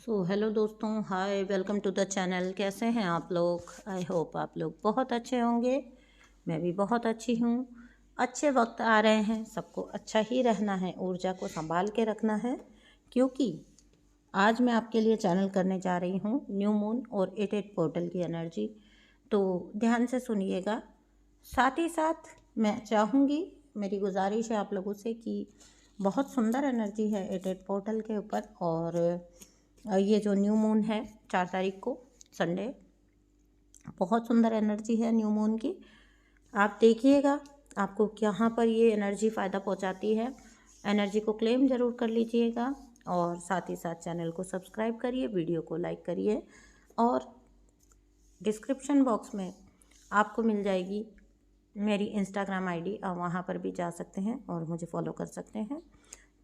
Hello दोस्तों, हाय, welcome to the channel. कैसे हैं आप लोग? आई होप आप लोग बहुत अच्छे होंगे। मैं भी बहुत अच्छी हूँ। अच्छे वक्त आ रहे हैं, सबको अच्छा ही रहना है, ऊर्जा को संभाल के रखना है, क्योंकि आज मैं आपके लिए चैनल करने जा रही हूँ न्यू मून और 88 पोर्टल की एनर्जी। तो ध्यान से सुनिएगा। साथ ही साथ मैं चाहूँगी, मेरी गुजारिश है आप लोगों से कि बहुत सुंदर एनर्जी है 88 पोर्टल के ऊपर। और ये जो न्यू मून है 4 तारीख को संडे, बहुत सुंदर एनर्जी है न्यू मून की। आप देखिएगा आपको यहाँ पर ये एनर्जी फ़ायदा पहुँचाती है। एनर्जी को क्लेम ज़रूर कर लीजिएगा और साथ ही साथ चैनल को सब्सक्राइब करिए, वीडियो को लाइक करिए और डिस्क्रिप्शन बॉक्स में आपको मिल जाएगी मेरी इंस्टाग्राम आईडी। आप वहाँ पर भी जा सकते हैं और मुझे फॉलो कर सकते हैं।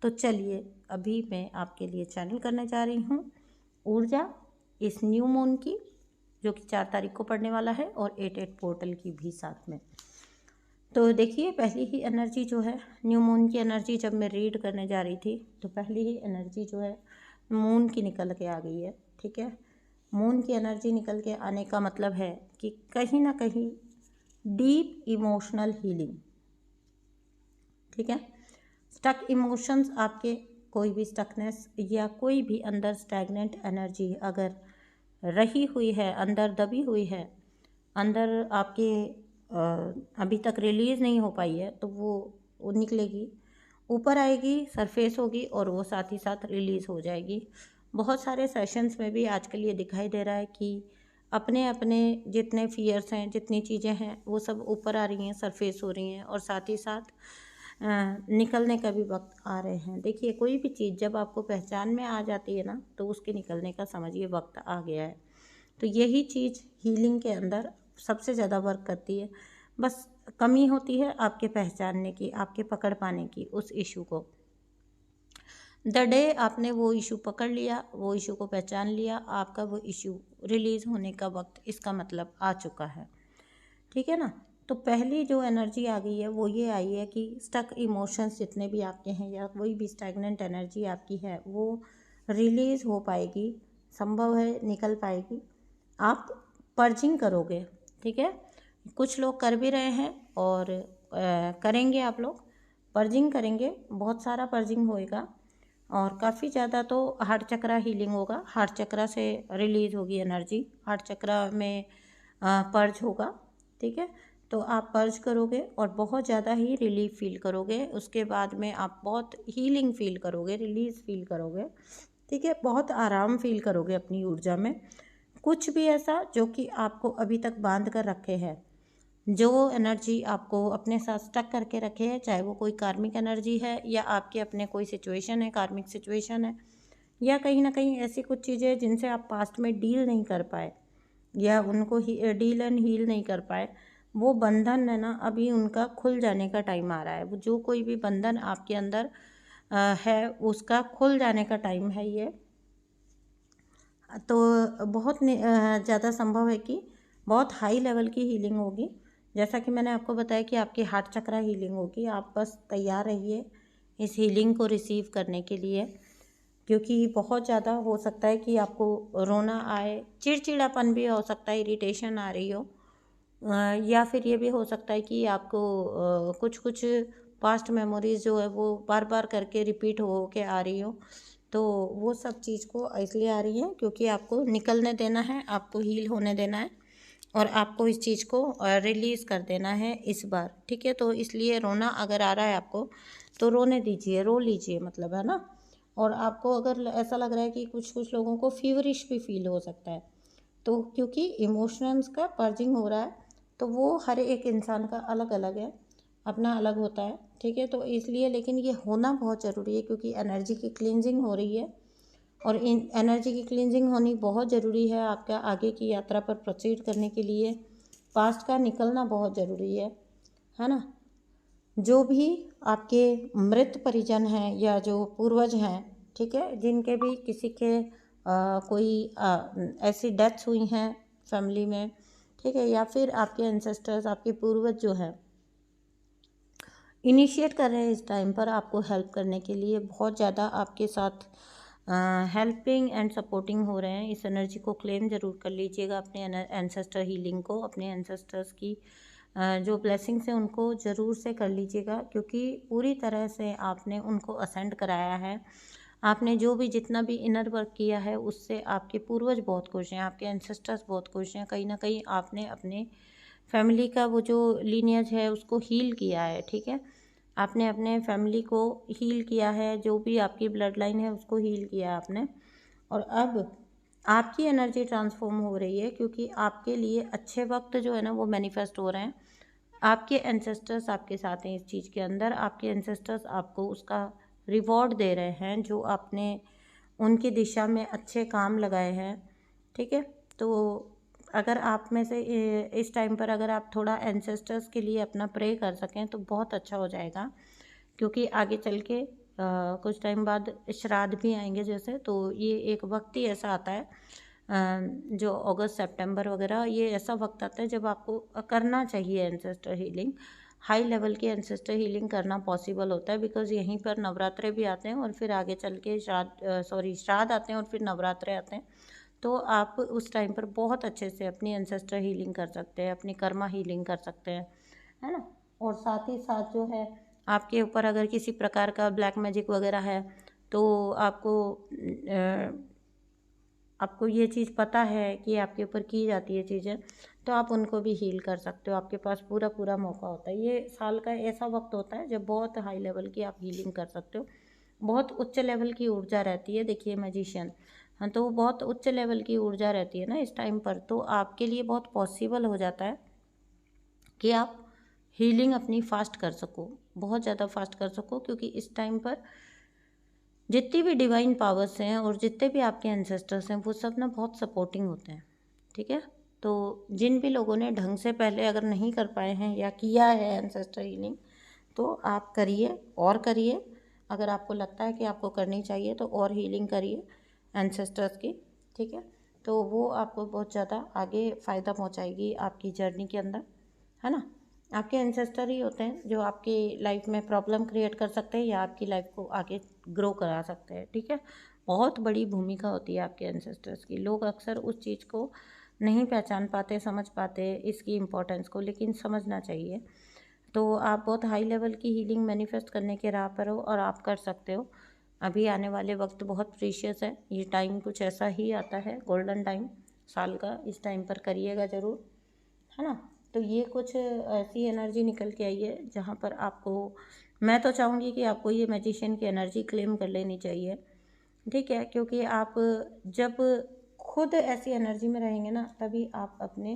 तो चलिए, अभी मैं आपके लिए चैनल करने जा रही हूँ ऊर्जा इस न्यू मून की, जो कि 4 तारीख को पड़ने वाला है, और 88 पोर्टल की भी साथ में। तो देखिए, पहली ही एनर्जी जो है न्यू मून की एनर्जी, जब मैं रीड करने जा रही थी तो पहली ही एनर्जी जो है मून की निकल के आ गई है। ठीक है, मून की एनर्जी निकल के आने का मतलब है कि कहीं ना कहीं डीप इमोशनल हीलिंग। ठीक है, स्टक इमोशंस, आपके कोई भी स्टकनेस या कोई भी अंदर स्टैग्नेंट एनर्जी अगर रही हुई है, अंदर दबी हुई है, अंदर आपके अभी तक रिलीज़ नहीं हो पाई है, तो वो निकलेगी, ऊपर आएगी, सरफेस होगी और वो साथ ही साथ रिलीज़ हो जाएगी। बहुत सारे सेशंस में भी आजकल ये दिखाई दे रहा है कि अपने अपने जितने फियर्स हैं, जितनी चीज़ें हैं, वो सब ऊपर आ रही हैं, सरफेस हो रही हैं और साथ ही साथ निकलने का भी वक्त आ रहे हैं। देखिए, कोई भी चीज़ जब आपको पहचान में आ जाती है ना, तो उसके निकलने का समझिए वक्त आ गया है। तो यही चीज़ हीलिंग के अंदर सबसे ज़्यादा वर्क करती है। बस कमी होती है आपके पहचानने की, आपके पकड़ पाने की उस इशू को। द डे आपने वो इशू पकड़ लिया, वो इशू को पहचान लिया, आपका वो इशू रिलीज़ होने का वक्त इसका मतलब आ चुका है। ठीक है ना। तो पहली जो एनर्जी आ गई है वो ये आई है कि स्टक इमोशंस जितने भी आपके हैं या कोई भी स्टैग्नेंट एनर्जी आपकी है, वो रिलीज़ हो पाएगी, संभव है निकल पाएगी। आप पर्जिंग करोगे। ठीक है, कुछ लोग कर भी रहे हैं और करेंगे। आप लोग पर्जिंग करेंगे, बहुत सारा पर्जिंग होएगा और काफ़ी ज़्यादा तो हार्ट चक्रा हीलिंग होगा। हार्ट चक्रा से रिलीज़ होगी एनर्जी, हार्ट चक्रा में पर्ज होगा। ठीक है, तो आप पर्ज करोगे और बहुत ज़्यादा ही रिलीफ फील करोगे। उसके बाद में आप बहुत हीलिंग फील करोगे, रिलीज़ फील करोगे। ठीक है, बहुत आराम फील करोगे अपनी ऊर्जा में। कुछ भी ऐसा जो कि आपको अभी तक बांध कर रखे हैं, जो एनर्जी आपको अपने साथ स्टक करके रखे है, चाहे वो कोई कार्मिक एनर्जी है या आपके अपने कोई सिचुएशन है, कार्मिक सिचुएशन है, या कहीं ना कहीं ऐसी कुछ चीज़ें जिनसे आप पास्ट में डील नहीं कर पाए या उनको डील एंड हील नहीं कर पाए, वो बंधन है ना, अभी उनका खुल जाने का टाइम आ रहा है। वो जो कोई भी बंधन आपके अंदर है, उसका खुल जाने का टाइम है ये। तो बहुत ज़्यादा संभव है कि बहुत हाई लेवल की हीलिंग होगी। जैसा कि मैंने आपको बताया कि आपकी हार्ट चक्रा हीलिंग होगी। आप बस तैयार रहिए इस हीलिंग को रिसीव करने के लिए, क्योंकि बहुत ज़्यादा हो सकता है कि आपको रोना आए, चिड़चिड़ापन भी हो सकता है, इरिटेशन आ रही हो, या फिर ये भी हो सकता है कि आपको कुछ कुछ पास्ट मेमोरीज जो है वो बार बार करके रिपीट हो के आ रही हो। तो वो सब चीज़ को इसलिए आ रही है क्योंकि आपको निकलने देना है, आपको हील होने देना है और आपको इस चीज़ को रिलीज़ कर देना है इस बार। ठीक है, तो इसलिए रोना अगर आ रहा है आपको तो रोने दीजिए, रो लीजिए, मतलब है ना। और आपको अगर ऐसा लग रहा है कि कुछ कुछ लोगों को फीवरिश भी फील हो सकता है, तो क्योंकि इमोशंस का पर्जिंग हो रहा है, तो वो हर एक इंसान का अलग अलग है, अपना अलग होता है। ठीक है, तो इसलिए लेकिन ये होना बहुत ज़रूरी है क्योंकि एनर्जी की क्लींजिंग हो रही है और इन एनर्जी की क्लींजिंग होनी बहुत ज़रूरी है आपका आगे की यात्रा पर प्रोसीड करने के लिए। पास्ट का निकलना बहुत ज़रूरी है ना। जो भी आपके मृत परिजन हैं या जो पूर्वज हैं, ठीक है, जिनके भी किसी के कोई ऐसी डेथ्स हुई हैं फैमिली में, ठीक है, या फिर आपके एंसेस्टर्स, आपके पूर्वज जो हैं, इनिशिएट कर रहे हैं इस टाइम पर आपको हेल्प करने के लिए, बहुत ज़्यादा आपके साथ हेल्पिंग एंड सपोर्टिंग हो रहे हैं। इस एनर्जी को क्लेम ज़रूर कर लीजिएगा, अपने एंसेस्टर हीलिंग को, अपने एंसेस्टर्स की जो ब्लेसिंग्स हैं उनको ज़रूर से कर लीजिएगा, क्योंकि पूरी तरह से आपने उनको असेंड कराया है। आपने जो भी जितना भी इनर वर्क किया है उससे आपके पूर्वज बहुत खुश हैं, आपके एंसेस्टर्स बहुत खुश हैं। कहीं ना कहीं आपने अपने फैमिली का वो जो लीनियज है उसको हील किया है, ठीक है। आपने अपने फैमिली को हील किया है, जो भी आपकी ब्लड लाइन है उसको हील किया आपने। और अब आपकी एनर्जी ट्रांसफॉर्म हो रही है, क्योंकि आपके लिए अच्छे वक्त जो है ना वो मैनिफेस्ट हो रहे हैं। आपके एंसेस्टर्स आपके साथ हैं इस चीज़ के अंदर। आपके एंसेस्टर्स आपको उसका रिवॉर्ड दे रहे हैं जो आपने उनकी दिशा में अच्छे काम लगाए हैं, ठीक है। तो अगर आप में से इस टाइम पर अगर आप थोड़ा एंसेस्टर्स के लिए अपना प्रे कर सकें तो बहुत अच्छा हो जाएगा, क्योंकि आगे चल के कुछ टाइम बाद श्राद्ध भी आएंगे जैसे, तो ये एक वक्त ही ऐसा आता है जो अगस्त सितंबर वगैरह, ये ऐसा वक्त आता है जब आपको करना चाहिए एंसेस्टर हीलिंग। हाई लेवल की एंसेस्टर हीलिंग करना पॉसिबल होता है, बिकॉज यहीं पर नवरात्रे भी आते हैं और फिर आगे चल के श्राद्ध आते हैं और फिर नवरात्रे आते हैं। तो आप उस टाइम पर बहुत अच्छे से अपनी एंसेस्टर हीलिंग कर सकते हैं, अपनी कर्मा हीलिंग कर सकते हैं, है ना। और साथ ही साथ जो है आपके ऊपर अगर किसी प्रकार का ब्लैक मैजिक वगैरह है तो आपको ये चीज़ पता है कि आपके ऊपर की जाती है चीज़ें, तो आप उनको भी हील कर सकते हो। आपके पास पूरा पूरा मौका होता है। ये साल का ऐसा वक्त होता है जब बहुत हाई लेवल की आप हीलिंग कर सकते हो। बहुत उच्च लेवल की ऊर्जा रहती है, देखिए मैजिशियन, हाँ, तो बहुत उच्च लेवल की ऊर्जा रहती है ना इस टाइम पर, तो आपके लिए बहुत पॉसिबल हो जाता है कि आप हीलिंग अपनी फास्ट कर सको, बहुत ज़्यादा फास्ट कर सको, क्योंकि इस टाइम पर जितनी भी डिवाइन पावर्स हैं और जितने भी आपके एंसेस्टर्स हैं वो सब ना बहुत सपोर्टिंग होते हैं, ठीक है। तो जिन भी लोगों ने ढंग से पहले अगर नहीं कर पाए हैं या किया है एंसेस्टर हीलिंग, तो आप करिए और करिए। अगर आपको लगता है कि आपको करनी चाहिए तो और हीलिंग करिए एंसेस्टर्स की, ठीक है। तो वो आपको बहुत ज़्यादा आगे फ़ायदा पहुंचाएगी आपकी जर्नी के अंदर, है ना। आपके एंसेस्टर ही होते हैं जो आपकी लाइफ में प्रॉब्लम क्रिएट कर सकते हैं या आपकी लाइफ को आगे ग्रो करा सकते हैं, ठीक है। बहुत बड़ी भूमिका होती है आपके एंसेस्टर्स की। लोग अक्सर उस चीज़ को नहीं पहचान पाते, समझ पाते इसकी इम्पोर्टेंस को, लेकिन समझना चाहिए। तो आप बहुत हाई लेवल की हीलिंग मैनिफेस्ट करने के राह पर हो और आप कर सकते हो। अभी आने वाले वक्त बहुत प्रीशियस है, ये टाइम कुछ ऐसा ही आता है, गोल्डन टाइम साल का, इस टाइम पर करिएगा ज़रूर, है ना। तो ये कुछ ऐसी एनर्जी निकल के आई है जहाँ पर आपको, मैं तो चाहूँगी कि आपको ये मैजिशियन की एनर्जी क्लेम कर लेनी चाहिए, ठीक है। क्योंकि आप जब खुद ऐसी एनर्जी में रहेंगे ना तभी आप अपने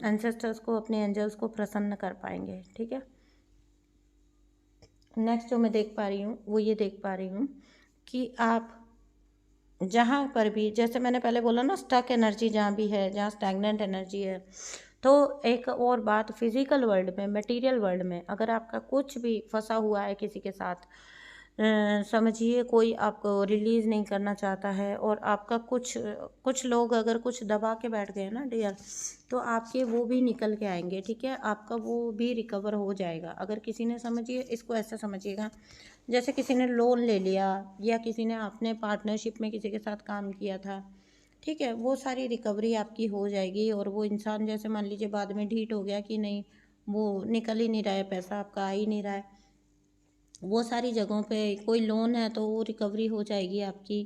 एंसेस्टर्स को, अपने एंजल्स को प्रसन्न कर पाएंगे, ठीक है। नेक्स्ट जो मैं देख पा रही हूँ वो ये देख पा रही हूँ कि आप जहाँ पर भी, जैसे मैंने पहले बोला ना, स्टक एनर्जी जहाँ भी है, जहाँ स्टैग्नेंट एनर्जी है, तो एक और बात, फिजिकल वर्ल्ड में, मटेरियल वर्ल्ड में अगर आपका कुछ भी फंसा हुआ है किसी के साथ, समझिए कोई आपको रिलीज़ नहीं करना चाहता है और आपका कुछ लोग अगर कुछ दबा के बैठ गए ना डियर, तो आपके वो भी निकल के आएंगे, ठीक है। आपका वो भी रिकवर हो जाएगा। अगर किसी ने, समझिए इसको ऐसा समझिएगा, जैसे किसी ने लोन ले लिया या किसी ने अपने पार्टनरशिप में किसी के साथ काम किया था, ठीक है, वो सारी रिकवरी आपकी हो जाएगी। और वो इंसान जैसे मान लीजिए बाद में ढीठ हो गया कि नहीं, वो निकल ही नहीं रहा है, पैसा आपका आ ही नहीं रहा है, वो सारी जगहों पे कोई लोन है तो वो रिकवरी हो जाएगी आपकी,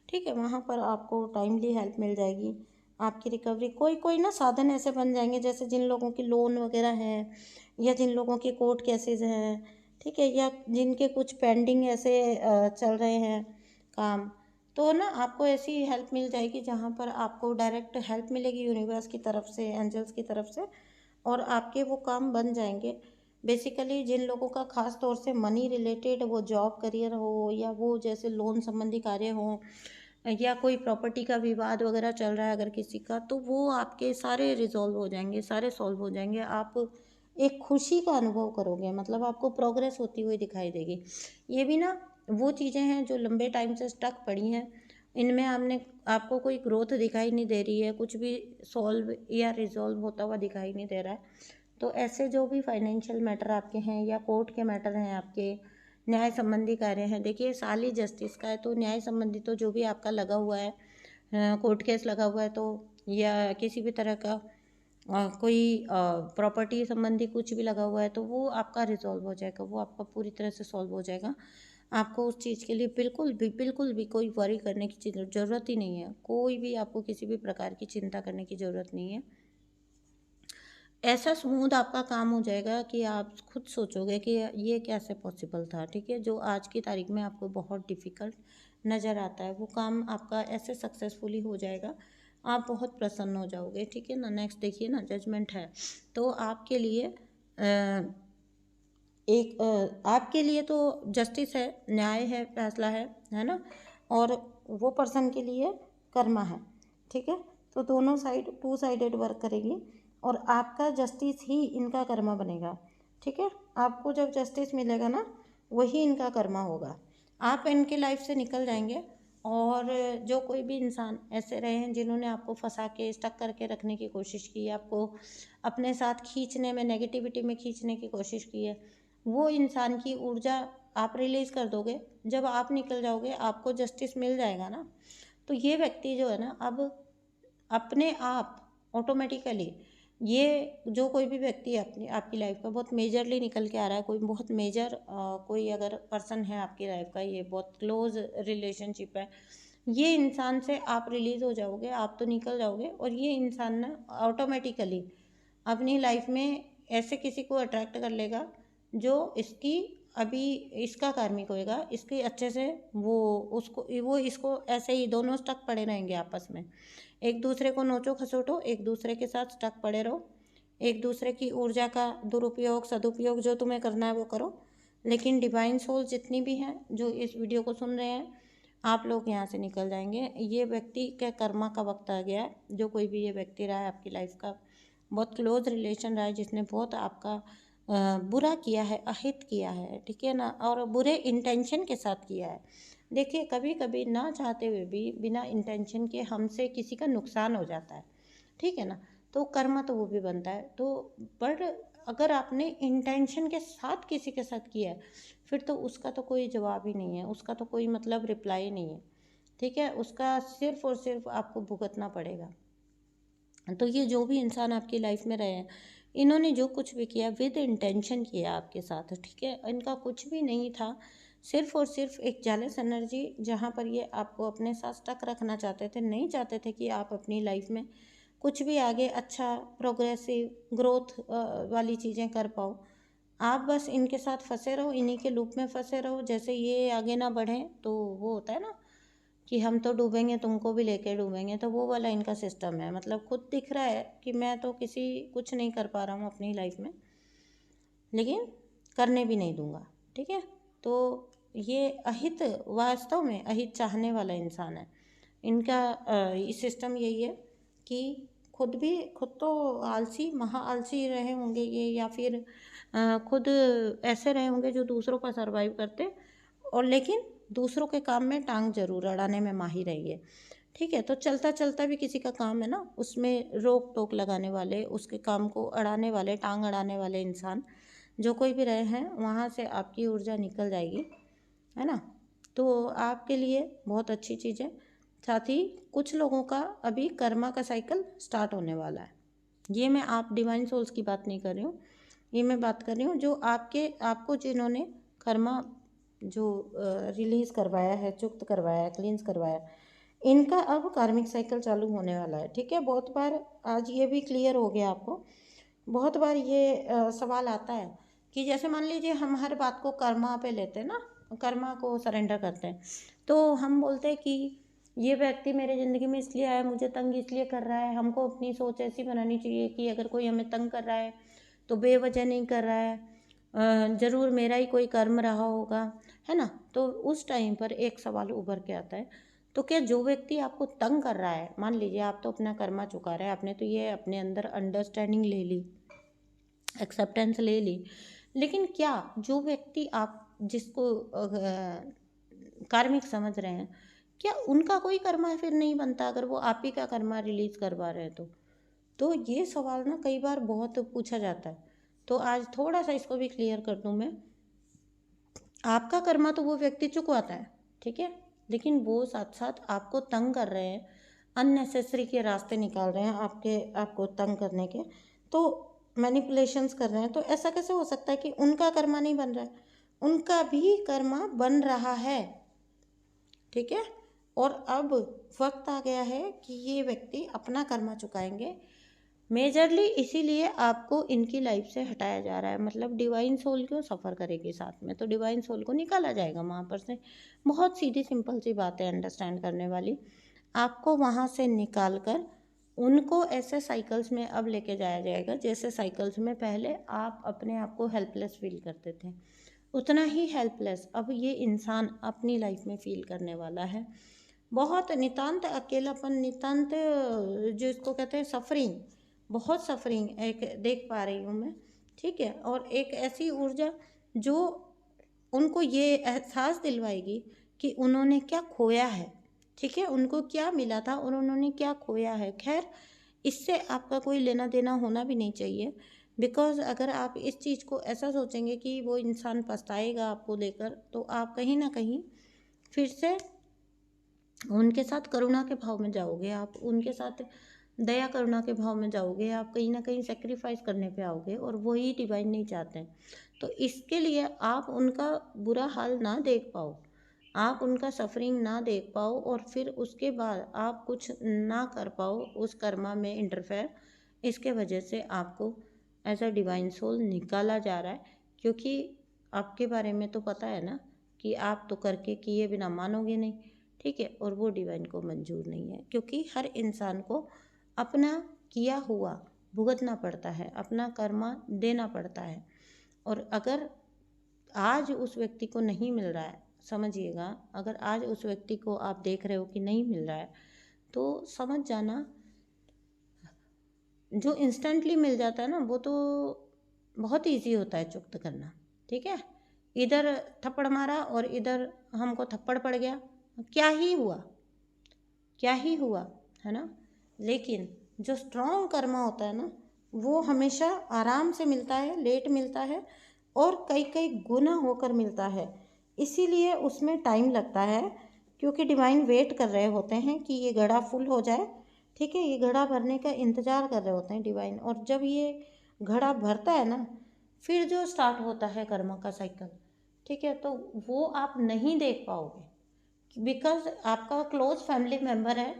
ठीक है। वहाँ पर आपको टाइमली हेल्प मिल जाएगी, आपकी रिकवरी। कोई कोई ना साधन ऐसे बन जाएंगे, जैसे जिन लोगों की लोन वगैरह हैं या जिन लोगों के कोर्ट केसेस हैं, ठीक है, या जिनके कुछ पेंडिंग ऐसे चल रहे हैं काम, तो ना आपको ऐसी हेल्प मिल जाएगी जहाँ पर आपको डायरेक्ट हेल्प मिलेगी यूनिवर्स की तरफ से, एंजल्स की तरफ से, और आपके वो काम बन जाएंगे। बेसिकली जिन लोगों का खास तौर से मनी रिलेटेड, वो जॉब करियर हो या वो जैसे लोन संबंधी कार्य हो या कोई प्रॉपर्टी का विवाद वगैरह चल रहा है अगर किसी का, तो वो आपके सारे रिजॉल्व हो जाएंगे, सारे सॉल्व हो जाएंगे। आप एक खुशी का अनुभव करोगे, मतलब आपको प्रोग्रेस होती हुई दिखाई देगी। ये भी ना वो चीज़ें हैं जो लंबे टाइम से स्टक पड़ी हैं, इनमें आपको कोई ग्रोथ दिखाई नहीं दे रही है, कुछ भी सॉल्व या रिजॉल्व होता हुआ दिखाई नहीं दे रहा है। तो ऐसे जो भी फाइनेंशियल मैटर आपके हैं या कोर्ट के मैटर हैं आपके, न्याय संबंधी कार्य हैं। देखिए साल ही जस्टिस का है, तो न्याय संबंधी तो जो भी आपका लगा हुआ है, कोर्ट केस लगा हुआ है, तो या किसी भी तरह का कोई प्रॉपर्टी संबंधी कुछ भी लगा हुआ है, तो वो आपका रिजॉल्व हो जाएगा, वो आपका पूरी तरह से सॉल्व हो जाएगा। आपको उस चीज़ के लिए बिल्कुल भी कोई वरी करने की ज़रूरत ही नहीं है। कोई भी आपको किसी भी प्रकार की चिंता करने की ज़रूरत नहीं है। ऐसा स्मूथ आपका काम हो जाएगा कि आप खुद सोचोगे कि ये कैसे पॉसिबल था। ठीक है, जो आज की तारीख में आपको बहुत डिफ़िकल्ट नज़र आता है, वो काम आपका ऐसे सक्सेसफुली हो जाएगा, आप बहुत प्रसन्न हो जाओगे। ठीक है ना। नेक्स्ट देखिए ना, जजमेंट है, तो आपके लिए आपके लिए तो जस्टिस है, न्याय है, फैसला है ना, और वो पर्सन के लिए कर्मा है। ठीक है, तो दोनों साइड टू साइडेड वर्क करेगी और आपका जस्टिस ही इनका कर्मा बनेगा। ठीक है, आपको जब जस्टिस मिलेगा ना, वही इनका कर्मा होगा। आप इनके लाइफ से निकल जाएंगे। और जो कोई भी इंसान ऐसे रहे हैं जिन्होंने आपको फंसा के स्टक करके रखने की कोशिश की है, आपको अपने साथ खींचने में, नेगेटिविटी में खींचने की कोशिश की है, वो इंसान की ऊर्जा आप रिलीज़ कर दोगे। जब आप निकल जाओगे, आपको जस्टिस मिल जाएगा ना, तो ये व्यक्ति जो है ना, अब अपने आप ऑटोमेटिकली, ये जो कोई भी व्यक्ति अपनी आपकी लाइफ का बहुत मेजरली निकल के आ रहा है, कोई बहुत मेजर कोई अगर पर्सन है आपकी लाइफ का, ये बहुत क्लोज रिलेशनशिप है, ये इंसान से आप रिलीज़ हो जाओगे, आप तो निकल जाओगे, और ये इंसान ना ऑटोमेटिकली अपनी लाइफ में ऐसे किसी को अट्रैक्ट कर लेगा जो इसकी अभी इसका कार्मिक होएगा, इसके अच्छे से वो इसको ऐसे ही दोनों स्टक पड़े रहेंगे आपस में। एक दूसरे को नोचो खसोटो, एक दूसरे के साथ स्टक पड़े रहो, एक दूसरे की ऊर्जा का दुरुपयोग सदुपयोग जो तुम्हें करना है वो करो। लेकिन डिवाइन सोल जितनी भी हैं जो इस वीडियो को सुन रहे हैं, आप लोग यहाँ से निकल जाएंगे। ये व्यक्ति के कर्मा का वक्त आ गया है। जो कोई भी ये व्यक्ति रहा है आपकी लाइफ का, बहुत क्लोज रिलेशन रहा है, जिसने बहुत आपका बुरा किया है, अहित किया है, ठीक है ना, और बुरे इंटेंशन के साथ किया है। देखिए कभी कभी ना चाहते हुए भी बिना इंटेंशन के हमसे किसी का नुकसान हो जाता है, ठीक है ना, तो कर्मा तो वो भी बनता है। तो पर अगर आपने इंटेंशन के साथ किसी के साथ किया है, फिर तो उसका तो कोई जवाब ही नहीं है, उसका तो कोई मतलब रिप्लाई नहीं है। ठीक है, उसका सिर्फ और सिर्फ आपको भुगतना पड़ेगा। तो ये जो भी इंसान आपकी लाइफ में रहे हैं, इन्होंने जो कुछ भी किया विद इंटेंशन किया आपके साथ। ठीक है, इनका कुछ भी नहीं था, सिर्फ और सिर्फ एक जेलस एनर्जी, जहाँ पर ये आपको अपने साथ स्टक रखना चाहते थे, नहीं चाहते थे कि आप अपनी लाइफ में कुछ भी आगे अच्छा प्रोग्रेसिव ग्रोथ वाली चीज़ें कर पाओ। आप बस इनके साथ फंसे रहो, इन्हीं के लूप में फंसे रहो। जैसे ये आगे ना बढ़ें तो वो होता है ना कि हम तो डूबेंगे, तुमको भी लेके डूबेंगे, तो वो वाला इनका सिस्टम है। मतलब खुद दिख रहा है कि मैं तो कुछ नहीं कर पा रहा हूँ अपनी लाइफ में, लेकिन करने भी नहीं दूंगा। ठीक है, तो ये अहित, वास्तव में अहित चाहने वाला इंसान है। इनका सिस्टम यही है कि खुद तो आलसी, महा आलसी रहे होंगे ये, या फिर खुद ऐसे रहे होंगे जो दूसरों पर सरवाइव करते, और लेकिन दूसरों के काम में टांग जरूर अड़ाने में माहिर है ये। ठीक है, तो चलता चलता भी किसी का काम है ना, उसमें रोक टोक लगाने वाले, उसके काम को अड़ाने वाले, टांग अड़ाने वाले इंसान जो कोई भी रहे हैं, वहाँ से आपकी ऊर्जा निकल जाएगी, है ना। तो आपके लिए बहुत अच्छी चीज़ है। साथ ही कुछ लोगों का अभी कर्मा का साइकिल स्टार्ट होने वाला है। ये मैं आप डिवाइन सोल्स की बात नहीं कर रही हूँ, ये मैं बात कर रही हूँ जो आपको जिन्होंने कर्मा जो रिलीज़ करवाया है, चुक्त करवाया है, क्लींस करवाया है, इनका अब कार्मिक साइकिल चालू होने वाला है। ठीक है, बहुत बार आज ये भी क्लियर हो गया आपको। बहुत बार ये सवाल आता है कि जैसे मान लीजिए हम हर बात को कर्मा पे लेते हैं ना, कर्मा को सरेंडर करते हैं, तो हम बोलते हैं कि ये व्यक्ति मेरे ज़िंदगी में इसलिए आया, मुझे तंग इसलिए कर रहा है। हमको अपनी सोच ऐसी बनानी चाहिए कि अगर कोई हमें तंग कर रहा है तो बेवजह नहीं कर रहा है, ज़रूर मेरा ही कोई कर्म रहा होगा, है ना। तो उस टाइम पर एक सवाल उभर के आता है, तो क्या जो व्यक्ति आपको तंग कर रहा है, मान लीजिए आप तो अपना कर्मा चुका रहे हैं, आपने तो ये अपने अंदर अंडरस्टैंडिंग ले ली, एक्सेप्टेंस ले ली, लेकिन क्या जो व्यक्ति आप जिसको कार्मिक समझ रहे हैं, क्या उनका कोई कर्मा फिर नहीं बनता अगर वो आप ही का कर्मा रिलीज करवा रहे हैं? तो ये सवाल ना कई बार बहुत पूछा जाता है। तो आज थोड़ा सा इसको भी क्लियर कर दूं मैं आपका कर्मा तो वो व्यक्ति चुकवाता है, ठीक है, लेकिन वो साथ साथ आपको तंग कर रहे हैं, अननेसेसरी के रास्ते निकाल रहे हैं आपको तंग करने के, तो मैनिपुलेशंस कर रहे हैं। तो ऐसा कैसे हो सकता है कि उनका कर्मा नहीं बन रहा है? उनका भी कर्मा बन रहा है, ठीक है। और अब वक्त आ गया है कि ये व्यक्ति अपना कर्मा चुकाएंगे। मेजरली इसीलिए आपको इनकी लाइफ से हटाया जा रहा है, मतलब डिवाइन सोल क्यों सफ़र करेगी साथ में, तो डिवाइन सोल को निकाला जाएगा वहाँ पर से। बहुत सीधी सिंपल सी बात है अंडरस्टैंड करने वाली। आपको वहाँ से निकाल कर उनको ऐसे साइकिल्स में अब लेके जाया जाएगा जैसे साइकिल्स में पहले आप अपने आप को हेल्पलेस फील करते थे, उतना ही हेल्पलेस अब ये इंसान अपनी लाइफ में फील करने वाला है। बहुत नितांत अकेलापन, नितांत जो इसको कहते हैं सफरिंग, बहुत सफरिंग एक देख पा रही हूँ मैं, ठीक है। और एक ऐसी ऊर्जा जो उनको ये एहसास दिलवाएगी कि उन्होंने क्या खोया है, ठीक है, उनको क्या मिला था और उन्होंने क्या खोया है। खैर, इससे आपका कोई लेना देना होना भी नहीं चाहिए, बिकॉज़ अगर आप इस चीज़ को ऐसा सोचेंगे कि वो इंसान पछताएगा आपको लेकर, तो आप कहीं ना कहीं फिर से उनके साथ करुणा के भाव में जाओगे, आप उनके साथ दया करुणा के भाव में जाओगे, आप कहीं ना कहीं सेक्रीफाइस करने पे आओगे, और वही डिवाइन नहीं चाहते हैं। तो इसके लिए आप उनका बुरा हाल ना देख पाओ, आप उनका सफरिंग ना देख पाओ, और फिर उसके बाद आप कुछ ना कर पाओ उस कर्मा में इंटरफेयर, इसके वजह से आपको एज अ डिवाइन सोल निकाला जा रहा है। क्योंकि आपके बारे में तो पता है ना कि आप तो करके किए बिना मानोगे नहीं, ठीक है। और वो डिवाइन को मंजूर नहीं है, क्योंकि हर इंसान को अपना किया हुआ भुगतना पड़ता है, अपना कर्मा देना पड़ता है। और अगर आज उस व्यक्ति को नहीं मिल रहा है, समझिएगा, अगर आज उस व्यक्ति को आप देख रहे हो कि नहीं मिल रहा है, तो समझ जाना जो इंस्टेंटली मिल जाता है ना, वो तो बहुत इजी होता है चुकता करना, ठीक है। इधर थप्पड़ मारा और इधर हमको थप्पड़ पड़ गया, क्या ही हुआ, क्या ही हुआ, है ना। लेकिन जो स्ट्रॉन्ग कर्मा होता है ना, वो हमेशा आराम से मिलता है, लेट मिलता है, और कई कई गुना होकर मिलता है। इसीलिए उसमें टाइम लगता है, क्योंकि डिवाइन वेट कर रहे होते हैं कि ये घड़ा फुल हो जाए, ठीक है, ये घड़ा भरने का इंतज़ार कर रहे होते हैं डिवाइन। और जब ये घड़ा भरता है ना, फिर जो स्टार्ट होता है कर्मा का साइकिल, ठीक है, तो वो आप नहीं देख पाओगे, बिकॉज आपका क्लोज फैमिली मेम्बर है,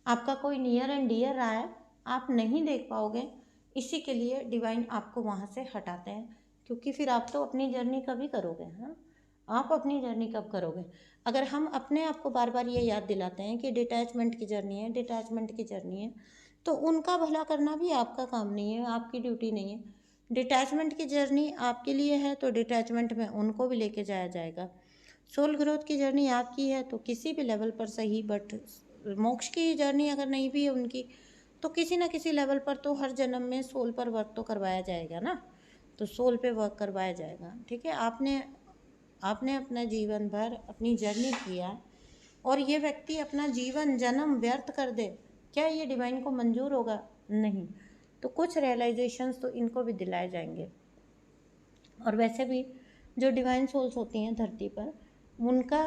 आपका कोई नियर एंड डियर रहा है, आप नहीं देख पाओगे। इसी के लिए डिवाइन आपको वहाँ से हटाते हैं, क्योंकि फिर आप तो अपनी जर्नी कभी करोगे, हाँ, आप अपनी जर्नी कब करोगे? अगर हम अपने आप को बार बार ये याद दिलाते हैं कि डिटैचमेंट की जर्नी है, डिटैचमेंट की जर्नी है, तो उनका भला करना भी आपका काम नहीं है, आपकी ड्यूटी नहीं है। डिटैचमेंट की जर्नी आपके लिए है, तो डिटैचमेंट में उनको भी लेके जाया जाएगा। सोल ग्रोथ की जर्नी आपकी है, तो किसी भी लेवल पर सही, बट मोक्ष की जर्नी अगर नहीं भी है उनकी, तो किसी ना किसी लेवल पर तो हर जन्म में सोल पर वर्क तो करवाया जाएगा ना, तो सोल पे वर्क करवाया जाएगा, ठीक है। आपने आपने अपना जीवन भर अपनी जर्नी किया, और ये व्यक्ति अपना जीवन जन्म व्यर्थ कर दे, क्या ये डिवाइन को मंजूर होगा? नहीं। तो कुछ रियलाइजेशंस तो इनको भी दिलाए जाएंगे। और वैसे भी जो डिवाइन सोल्स होती हैं धरती पर, उनका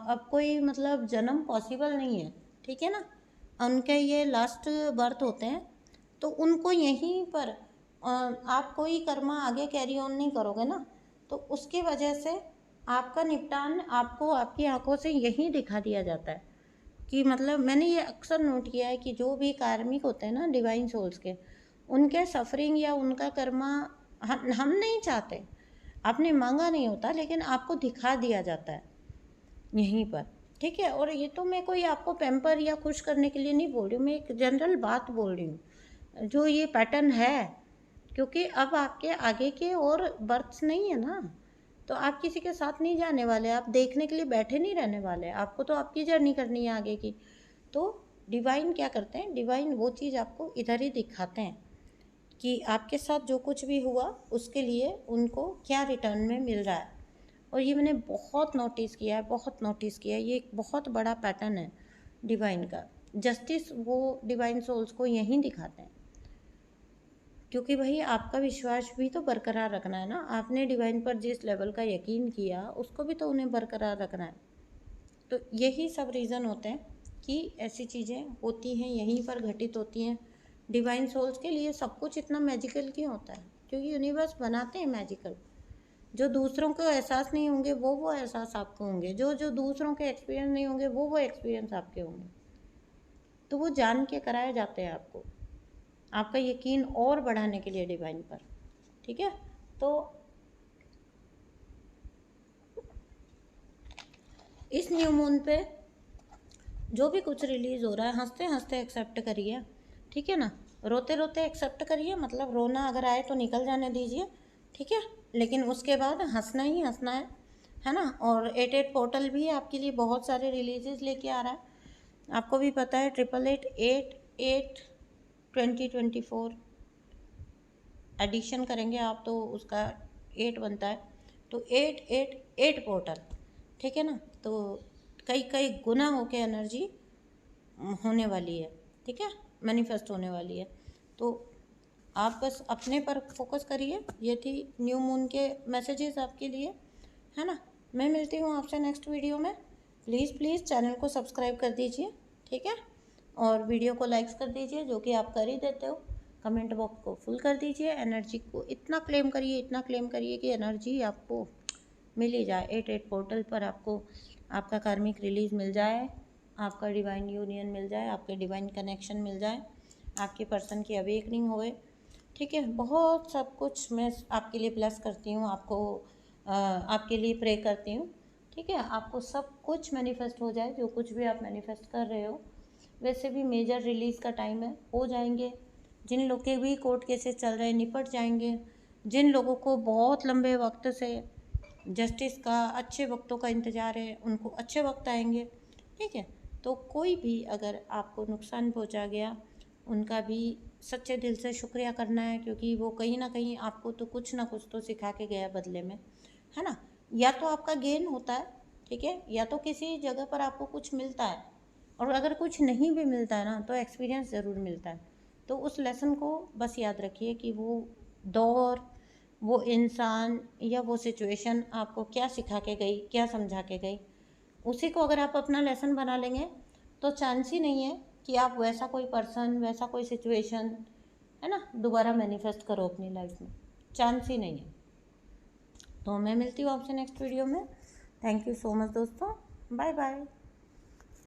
अब कोई मतलब जन्म पॉसिबल नहीं है, ठीक है ना, उनके ये लास्ट बर्थ होते हैं, तो उनको यहीं पर आप कोई कर्मा आगे कैरी ऑन नहीं करोगे ना, तो उसकी वजह से आपका निपटान आपको आपकी आंखों से यहीं दिखा दिया जाता है। कि मतलब मैंने ये अक्सर नोट किया है कि जो भी कार्मिक होते हैं ना डिवाइन सोल्स के, उनके सफरिंग या उनका कर्मा हम नहीं चाहते, आपने मांगा नहीं होता, लेकिन आपको दिखा दिया जाता है यहीं पर, ठीक है। और ये तो मैं कोई आपको पैम्पर या खुश करने के लिए नहीं बोल रही हूँ, मैं एक जनरल बात बोल रही हूँ जो ये पैटर्न है। क्योंकि अब आपके आगे के और बर्थ्स नहीं है ना, तो आप किसी के साथ नहीं जाने वाले, आप देखने के लिए बैठे नहीं रहने वाले, आपको तो आपकी जर्नी करनी है आगे की। तो डिवाइन क्या करते हैं, डिवाइन वो चीज़ आपको इधर ही दिखाते हैं कि आपके साथ जो कुछ भी हुआ उसके लिए उनको क्या रिटर्न में मिल रहा है। और ये मैंने बहुत नोटिस किया है, बहुत नोटिस किया है, ये एक बहुत बड़ा पैटर्न है डिवाइन का। जस्टिस वो डिवाइन सोल्स को यहीं दिखाते हैं। क्योंकि भाई आपका विश्वास भी तो बरकरार रखना है ना। आपने डिवाइन पर जिस लेवल का यकीन किया उसको भी तो उन्हें बरकरार रखना है। तो यही सब रीज़न होते हैं कि ऐसी चीज़ें होती हैं, यहीं पर घटित होती हैं। डिवाइन सोल्स के लिए सब कुछ इतना मैजिकल क्यों होता है? क्योंकि यूनिवर्स बनाते हैं मैजिकल। जो दूसरों को एहसास नहीं होंगे वो एहसास आपको होंगे, जो जो दूसरों के एक्सपीरियंस नहीं होंगे वो एक्सपीरियंस आपके होंगे। तो वो जान के कराए जाते हैं आपको, आपका यकीन और बढ़ाने के लिए डिवाइन पर। ठीक है, तो इस न्यू मून पे जो भी कुछ रिलीज़ हो रहा है हंसते हंसते एक्सेप्ट करिए। ठीक है ना, रोते रोते एक्सेप्ट करिए, मतलब रोना अगर आए तो निकल जाने दीजिए। ठीक है, लेकिन उसके बाद हंसना ही हंसना है ना। और 88 पोर्टल भी आपके लिए बहुत सारे रिलीजेस लेके आ रहा है। आपको भी पता है 888 2024 एडिशन करेंगे आप तो उसका 8 बनता है, तो 888 पोर्टल। ठीक है ना, तो कई कई गुना होके एनर्जी होने वाली है। ठीक है, मैनिफेस्ट होने वाली है। तो आप बस अपने पर फोकस करिए। ये थी न्यू मून के मैसेजेस आपके लिए, है ना। मैं मिलती हूँ आपसे नेक्स्ट वीडियो में। प्लीज़ प्लीज़ चैनल को सब्सक्राइब कर दीजिए। ठीक है, और वीडियो को लाइक्स कर दीजिए, जो कि आप कर ही देते हो। कमेंट बॉक्स को फुल कर दीजिए। एनर्जी को इतना क्लेम करिए, इतना क्लेम करिए कि एनर्जी आपको मिल ही जाए। 88 पोर्टल पर आपको आपका कार्मिक रिलीज मिल जाए, आपका डिवाइन यूनियन मिल जाए, आपके डिवाइन कनेक्शन मिल जाए, आपके पर्सन की अवेकनिंग होए। ठीक है, बहुत सब कुछ मैं आपके लिए ब्लेस करती हूँ, आपके लिए प्रे करती हूँ। ठीक है, आपको सब कुछ मैनिफेस्ट हो जाए, जो कुछ भी आप मैनिफेस्ट कर रहे हो। वैसे भी मेजर रिलीज़ का टाइम है, हो जाएंगे। जिन लोग के भी कोर्ट केसेस चल रहे हैं निपट जाएंगे। जिन लोगों को बहुत लंबे वक्त से जस्टिस का, अच्छे वक्तों का इंतज़ार है, उनको अच्छे वक्त आएंगे। ठीक है, तो कोई भी अगर आपको नुकसान पहुंचा गया, उनका भी सच्चे दिल से शुक्रिया करना है, क्योंकि वो कहीं ना कहीं आपको तो कुछ ना कुछ तो सिखा के गया बदले में, है ना। या तो आपका गेन होता है, ठीक है, या तो किसी जगह पर आपको कुछ मिलता है। और अगर कुछ नहीं भी मिलता है ना, तो एक्सपीरियंस ज़रूर मिलता है। तो उस लेसन को बस याद रखिए कि वो दौर, वो इंसान या वो सिचुएशन आपको क्या सिखा के गई, क्या समझा के गई, उसी को अगर आप अपना लेसन बना लेंगे तो चांस ही नहीं है कि आप वैसा कोई पर्सन, वैसा कोई सिचुएशन, है ना, दोबारा मैनिफेस्ट करो अपनी लाइफ में। चांस ही नहीं है। तो मैं मिलती हूँ आपसे नेक्स्ट वीडियो में। थैंक यू सो मच दोस्तों, बाय बाय।